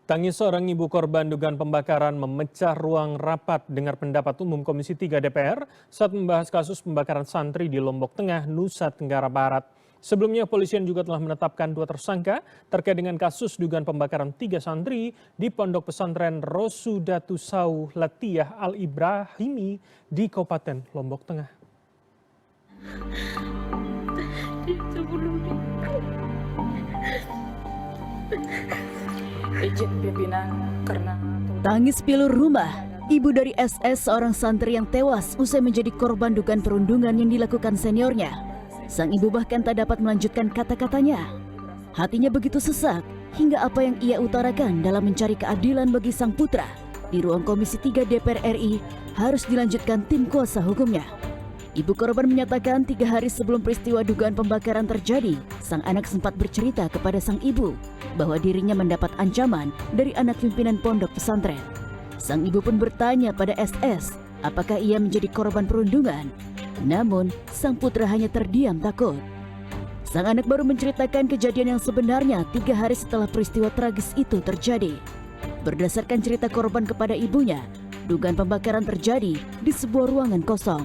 Tangis seorang ibu korban dugaan pembakaran memecah ruang rapat dengar pendapat umum Komisi 3 DPR saat membahas kasus pembakaran santri di Lombok Tengah, Nusa Tenggara Barat. Sebelumnya, polisian juga telah menetapkan 2 tersangka terkait dengan kasus dugaan pembakaran 3 santri di Pondok Pesantren Rosudatusau Latiyah Al-Ibrahimi di Kabupaten Lombok Tengah. Izin pimpinan karena tangis pilu rumah ibu dari SS, seorang santri yang tewas usai menjadi korban dugaan perundungan yang dilakukan seniornya. Sang ibu bahkan tak dapat melanjutkan kata-katanya. Hatinya begitu sesak hingga apa yang ia utarakan dalam mencari keadilan bagi sang putra di ruang Komisi 3 DPR RI harus dilanjutkan tim kuasa hukumnya. Ibu korban menyatakan 3 hari sebelum peristiwa dugaan pembakaran terjadi, sang anak sempat bercerita kepada sang ibu bahwa dirinya mendapat ancaman dari anak pimpinan pondok pesantren. Sang ibu pun bertanya pada SS apakah ia menjadi korban perundungan. Namun, sang putra hanya terdiam takut. Sang anak baru menceritakan kejadian yang sebenarnya 3 hari setelah peristiwa tragis itu terjadi. Berdasarkan cerita korban kepada ibunya, dugaan pembakaran terjadi di sebuah ruangan kosong.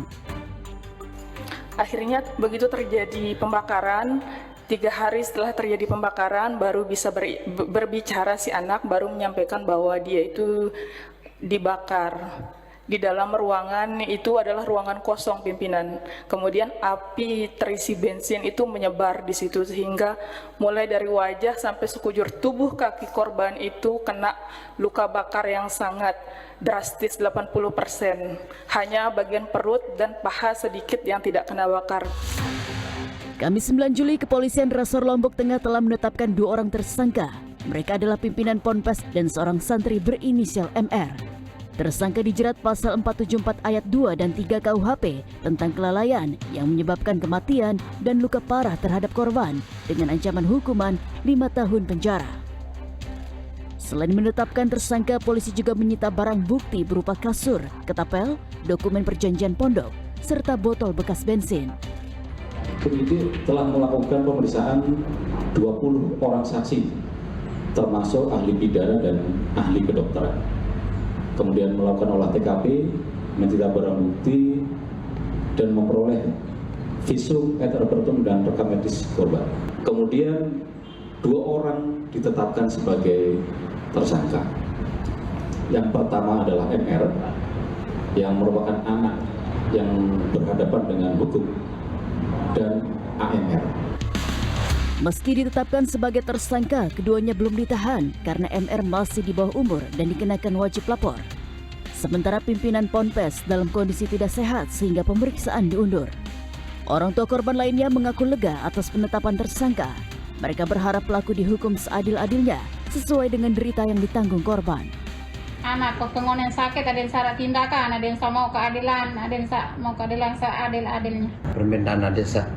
akhirnya begitu terjadi pembakaran, 3 hari setelah terjadi pembakaran baru bisa berbicara si anak, baru menyampaikan bahwa dia itu dibakar. Di dalam ruangan itu adalah ruangan kosong pimpinan. Kemudian api terisi bensin itu menyebar di situ sehingga mulai dari wajah sampai sekujur tubuh kaki korban itu kena luka bakar yang sangat drastis 80%. Hanya bagian perut dan paha sedikit yang tidak kena bakar. Kamis 9 Juli, Kepolisian Resor Lombok Tengah telah menetapkan 2 orang tersangka. Mereka adalah pimpinan Ponpes dan seorang santri berinisial MR. Tersangka dijerat pasal 474 ayat 2 dan 3 KUHP tentang kelalaian yang menyebabkan kematian dan luka parah terhadap korban dengan ancaman hukuman 5 tahun penjara. Selain menetapkan tersangka, polisi juga menyita barang bukti berupa kasur, ketapel, dokumen perjanjian pondok, serta botol bekas bensin. Penyidik telah melakukan pemeriksaan 20 orang saksi, termasuk ahli pidana dan ahli kedokteran. Kemudian melakukan olah TKP, mencita barang bukti, dan memperoleh visum et repertum dan rekam medis korban. Kemudian 2 orang ditetapkan sebagai tersangka. Yang pertama adalah MR, yang merupakan anak yang berhadapan dengan hukum, dan AMR. Meski ditetapkan sebagai tersangka, keduanya belum ditahan karena MR masih di bawah umur dan dikenakan wajib lapor. Sementara pimpinan Ponpes dalam kondisi tidak sehat sehingga pemeriksaan diundur. Orang tua korban lainnya mengaku lega atas penetapan tersangka. Mereka berharap pelaku dihukum seadil-adilnya sesuai dengan derita yang ditanggung korban. Anak pengon yang sakit, ada yang salah tindakan, ada yang mau keadilan, ada yang mau keadilan seadil-adilnya. Permintaan desa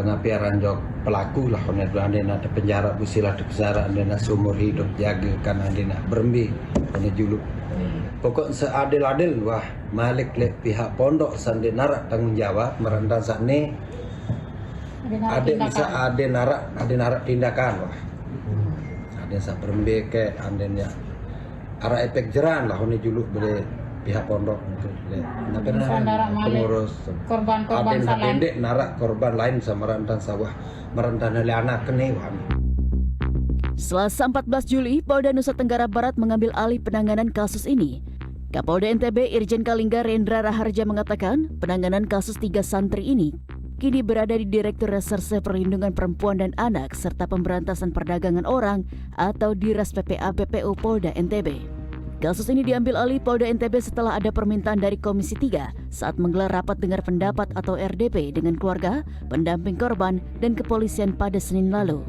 napiaran jok pelaku lah, ada penjara busila di penjara, ada seumur hidup jaga kan, ada berembi, ada juluk. Pokok seadil-adil wah malik le pihak pondok sandi narak tanggung jawab merendang sakne. Ada narak tindakan wah. Ada sak berembi ke andenya arah efek jeran lah ini juluk boleh pihak pondok itu pengurus korban-korban pendek narak korban lain sama rentan sawah merentan oleh anak kenewan. Selasa 14 Juli, Polda Nusa Tenggara Barat mengambil alih penanganan kasus ini. Kapolda NTB Irjen Kalingga Rendra Raharja mengatakan penanganan kasus 3 santri ini kini berada di Direktur Reserse Perlindungan Perempuan dan Anak serta Pemberantasan Perdagangan Orang atau Diras PPA BPU Polda NTB. Kasus ini diambil alih Polda NTB setelah ada permintaan dari Komisi 3 saat menggelar rapat dengar pendapat atau RDP dengan keluarga, pendamping korban, dan kepolisian pada Senin lalu.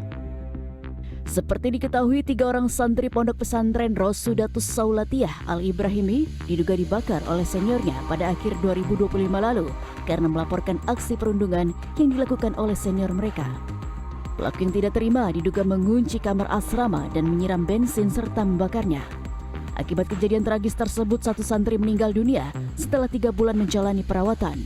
Seperti diketahui, 3 orang santri Pondok Pesantren Rosudatusau Latiyah Al-Ibrahimi diduga dibakar oleh seniornya pada akhir 2025 lalu karena melaporkan aksi perundungan yang dilakukan oleh senior mereka. Pelaku yang tidak terima diduga mengunci kamar asrama dan menyiram bensin serta membakarnya. Akibat kejadian tragis tersebut, 1 santri meninggal dunia setelah 3 bulan menjalani perawatan.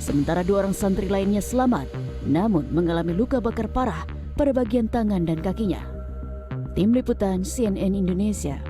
Sementara 2 orang santri lainnya selamat, namun mengalami luka bakar parah pada bagian tangan dan kakinya. Tim Liputan CNN Indonesia.